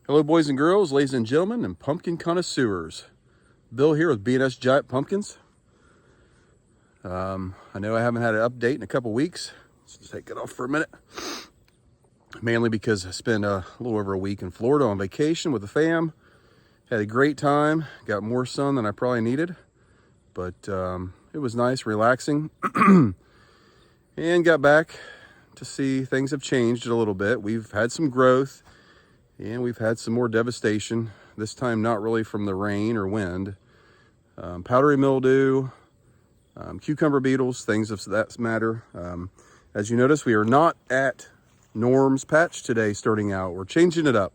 Hello, boys and girls, ladies and gentlemen, and pumpkin connoisseurs. Bill here with B&S Giant Pumpkins. I know I haven't had an update in a couple weeks. Let's just take it off for a minute. Mainly because I spent a little over a week in Florida on vacation with the fam. Had a great time. Got more sun than I probably needed. But it was nice, relaxing. And got back to see things have changed a little bit. We've had some growth. And we've had some more devastation, this time not really from the rain or wind. Powdery mildew, cucumber beetles, things of that matter. As you notice, we are not at Norm's patch today starting out. We're changing it up.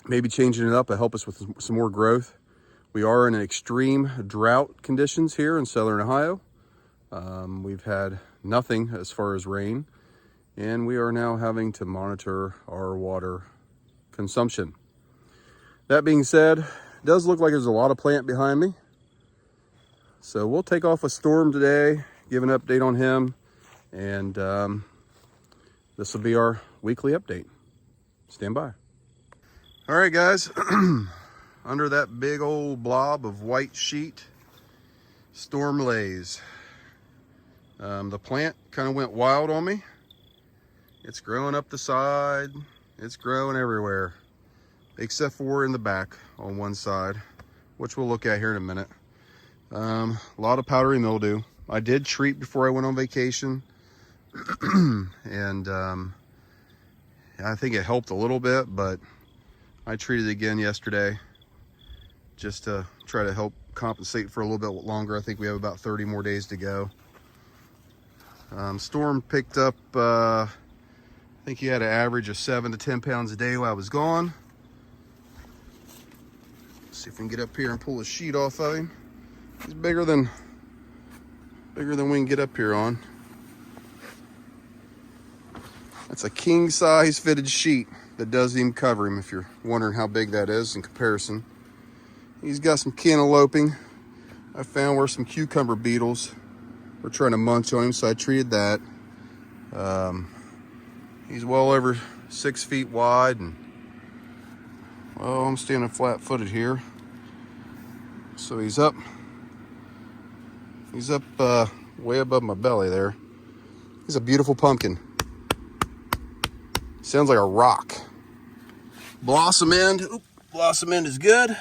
Maybe changing it up to help us with some more growth. We are in extreme drought conditions here in southern Ohio. We've had nothing as far as rain, and we are now having to monitor our water consumption. That being said, it does look like there's a lot of plant behind me. So we'll take off with Storm today, give an update on him, and this will be our weekly update. Stand by. All right, guys, under that big old blob of white sheet, Storm lays. The plant kind of went wild on me. It's growing up the side. It's growing everywhere, except for in the back on one side, which we'll look at here in a minute. A lot of powdery mildew. I did treat before I went on vacation, and I think it helped a little bit, but I treated again yesterday just to try to help compensate for a little bit longer. I think we have about 30 more days to go. Storm picked up, I think he had an average of 7 to 10 pounds a day while I was gone. Let's see if we can get up here and pull the sheet off of him. He's bigger than we can get up here on. That's a king size fitted sheet that doesn't even cover him, if you're wondering how big that is in comparison. He's got some cantalouping. I found where some cucumber beetles were trying to munch on him, so I treated that. He's well over 6 feet wide, and well, I'm standing flat-footed here. So he's up way above my belly there. He's a beautiful pumpkin. Sounds like a rock. Blossom end is good.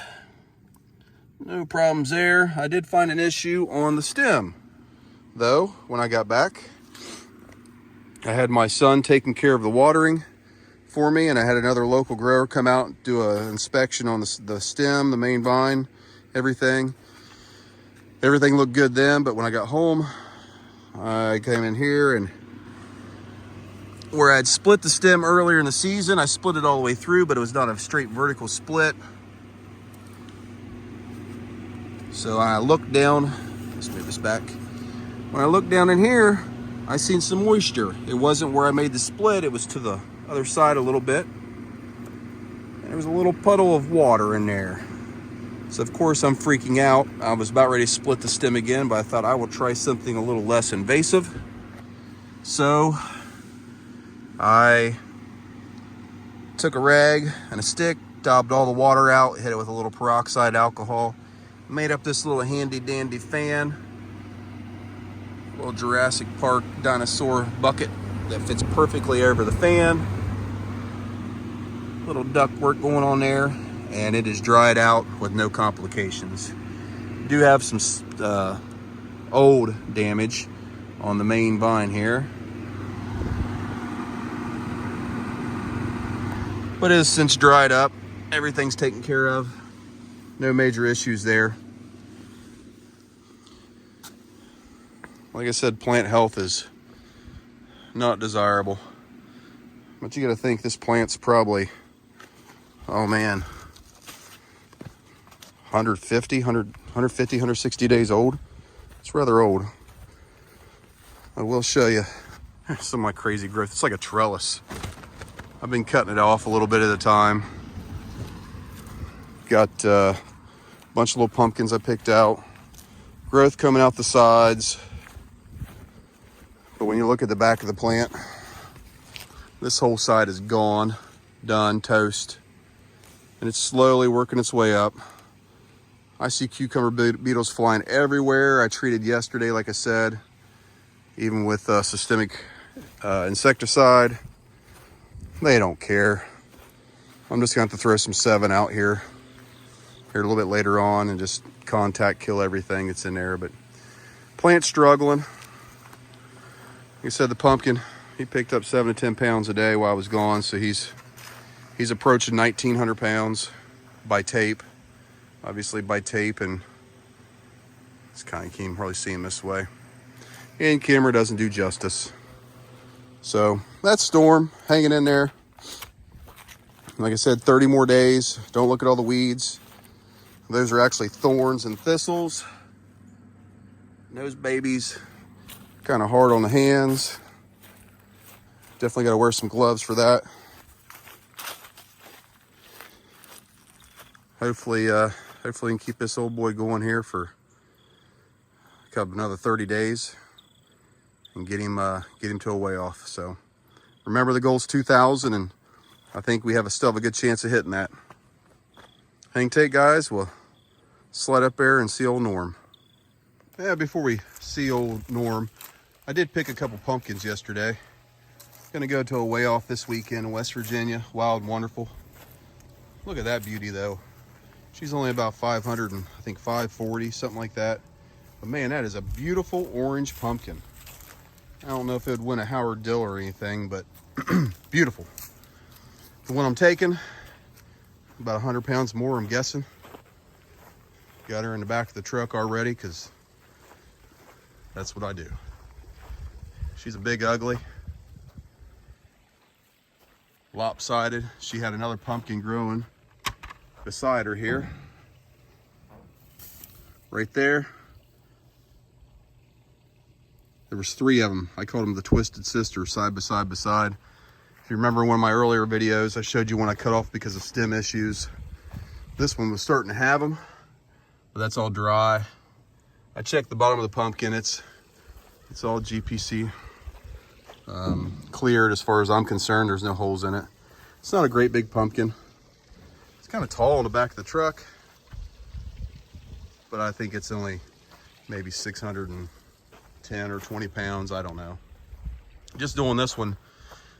No problems there. I did find an issue on the stem, though, when I got back. I had my son taking care of the watering for me, and I had another local grower come out and do an inspection on the stem, the main vine, everything. Everything looked good then, but when I got home, I came in here, and where I'd split the stem earlier in the season, I split it all the way through, but it was not a straight vertical split. So I looked down, let's move this back. When I looked down in here, I seen some moisture. It wasn't where I made the split, it was to the other side a little bit. And there was a little puddle of water in there. So of course I'm freaking out. I was about ready to split the stem again, but I thought I will try something a little less invasive. So I took a rag and a stick, daubed all the water out, hit it with a little peroxide alcohol, made up this little handy dandy fan. Little Jurassic Park dinosaur bucket that fits perfectly over the fan. Little duct work going on there, and it is dried out with no complications. Do have some old damage on the main vine here, but it has since dried up. Everything's taken care of. No major issues there. Like I said, plant health is not desirable. But you gotta think this plant's probably, oh man, 160 days old. It's rather old. I will show you some of my crazy growth. It's like a trellis. I've been cutting it off a little bit at a time. Got a bunch of little pumpkins I picked out. Growth coming out the sides. But when you look at the back of the plant, this whole side is gone, done, toast. and it's slowly working its way up. I see cucumber beetles flying everywhere. I treated yesterday, like I said, even with systemic insecticide. They don't care. I'm just going to have to throw some 7 out here a little bit later on and just contact kill everything that's in there. But plant's struggling. Like I said, the pumpkin, he picked up 7 to 10 pounds a day while I was gone, so he's approaching 1,900 pounds by tape. Obviously by tape, and it's kind of, you can't hardly see him this way. And camera doesn't do justice. So that's Storm hanging in there. Like I said, 30 more days. Don't look at all the weeds. Those are actually thorns and thistles. And those babies, kind of hard on the hands. Definitely got to wear some gloves for that. Hopefully we can keep this old boy going here for another 30 days and get him to a way off. So remember, the goal's 2,000, and I think we still have a good chance of hitting that. Hang tight, guys. We'll slide up there and see old Norm. Yeah, before we see old Norm, I did pick a couple pumpkins yesterday. Gonna go to a way off this weekend in West Virginia. Wild and Wonderful. Look at that beauty, though. She's only about 500 and I think 540, something like that. But man, that is a beautiful orange pumpkin. I don't know if it would win a Howard Dill or anything, but beautiful. The one I'm taking, about 100 pounds more, I'm guessing. Got her in the back of the truck already, because that's what I do. She's a big ugly. Lopsided. She had another pumpkin growing beside her here. Right there. There was 3 of them. I called them the Twisted Sisters, side by side by side. If you remember one of my earlier videos, I showed you one I cut off because of stem issues. This one was starting to have them, but that's all dry. I checked the bottom of the pumpkin. It's all GPC cleared as far as I'm concerned. There's no holes in it. It's not a great big pumpkin. It's kind of tall in the back of the truck, but I think it's only maybe 610 or 20 pounds. I don't know. Just doing this one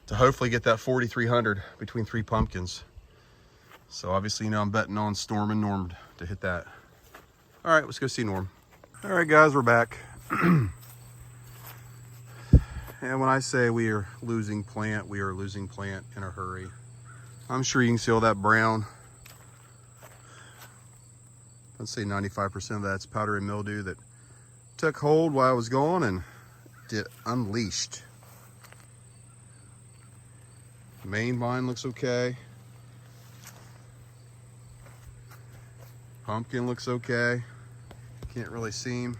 to hopefully get that 4,300 between 3 pumpkins. So obviously, you know, I'm betting on Storm and Norm to hit that. All right, let's go see Norm. All right, guys, we're back. And when I say we are losing plant, we are losing plant in a hurry. I'm sure you can see all that brown. Let's say 95% of that's powdery mildew that took hold while I was gone and unleashed. Main vine looks okay. Pumpkin looks okay. Can't really see him.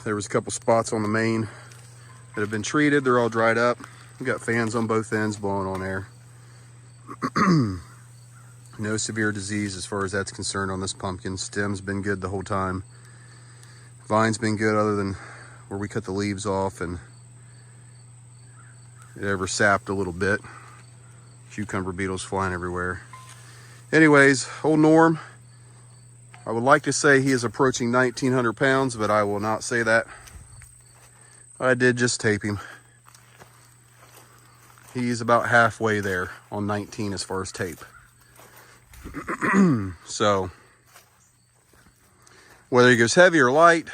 There was a couple spots on the main that have been treated. They're all dried up. We got fans on both ends blowing on air. No severe disease as far as that's concerned on this pumpkin. Stem's been good the whole time. Vine's been good other than where we cut the leaves off and it ever sapped a little bit. Cucumber beetles flying everywhere. Anyways, old Norm, I would like to say he is approaching 1,900 pounds, but I will not say that. I did just tape him. He's about halfway there on 19 as far as tape. So, whether he goes heavy or light,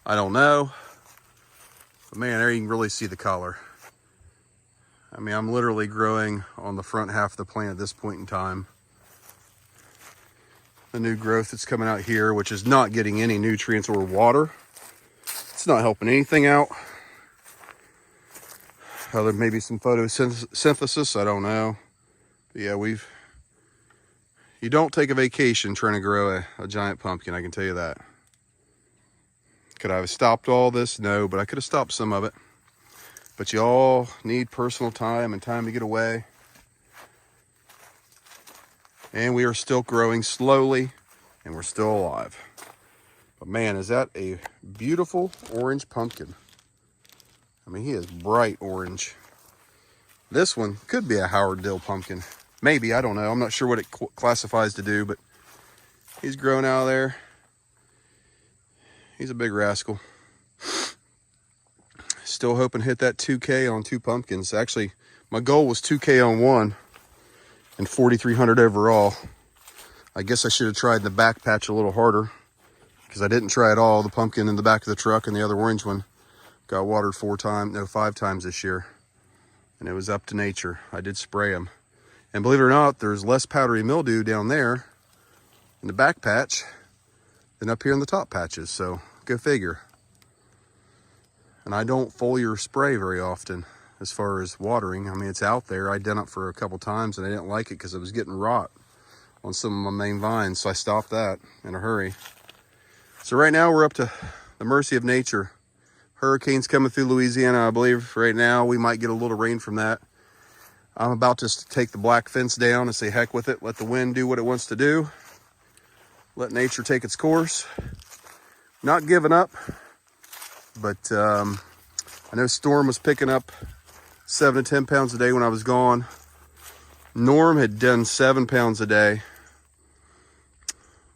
I don't know. But man, there you can really see the color. I mean, I'm literally growing on the front half of the plant at this point in time. The new growth that's coming out here, which is not getting any nutrients or water. It's not helping anything out. Other maybe some photosynthesis, I don't know. But yeah, you don't take a vacation trying to grow a giant pumpkin, I can tell you that. Could I have stopped all this? No, but I could have stopped some of it. But you all need personal time and time to get away. And we are still growing slowly, and we're still alive. But man, is that a beautiful orange pumpkin. I mean, he is bright orange. This one could be a Howard Dill pumpkin. Maybe, I don't know. I'm not sure what it classifies to do, but he's growing out of there. He's a big rascal. Still hoping to hit that 2K on 2 pumpkins. Actually, my goal was 2K on 1 and 4,300 overall. I guess I should have tried the back patch a little harder because I didn't try at all. The pumpkin in the back of the truck and the other orange one got watered 5 times this year. And it was up to nature. I did spray them. And believe it or not, there's less powdery mildew down there in the back patch than up here in the top patches. So go figure. And I don't foliar spray very often as far as watering. I mean, it's out there. I'd done it for a couple times and I didn't like it because it was getting rot on some of my main vines. So I stopped that in a hurry. So right now we're up to the mercy of nature. Hurricane's coming through Louisiana, I believe. Right now we might get a little rain from that. I'm about to take the black fence down and say heck with it. Let the wind do what it wants to do. Let nature take its course. Not giving up, but I know Storm was picking up 7 to 10 pounds a day when I was gone. Norm had done 7 pounds a day,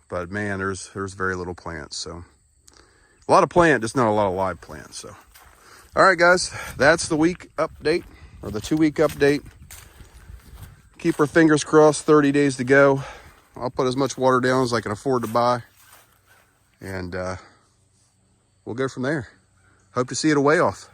but man, there's very little plants. So a lot of plant, just not a lot of live plants. So all right, guys, that's the week update, or the 2-week update. Keep our fingers crossed. 30 days to go. I'll put as much water down as I can afford to buy, and we'll go from there. Hope to see you at a weigh off.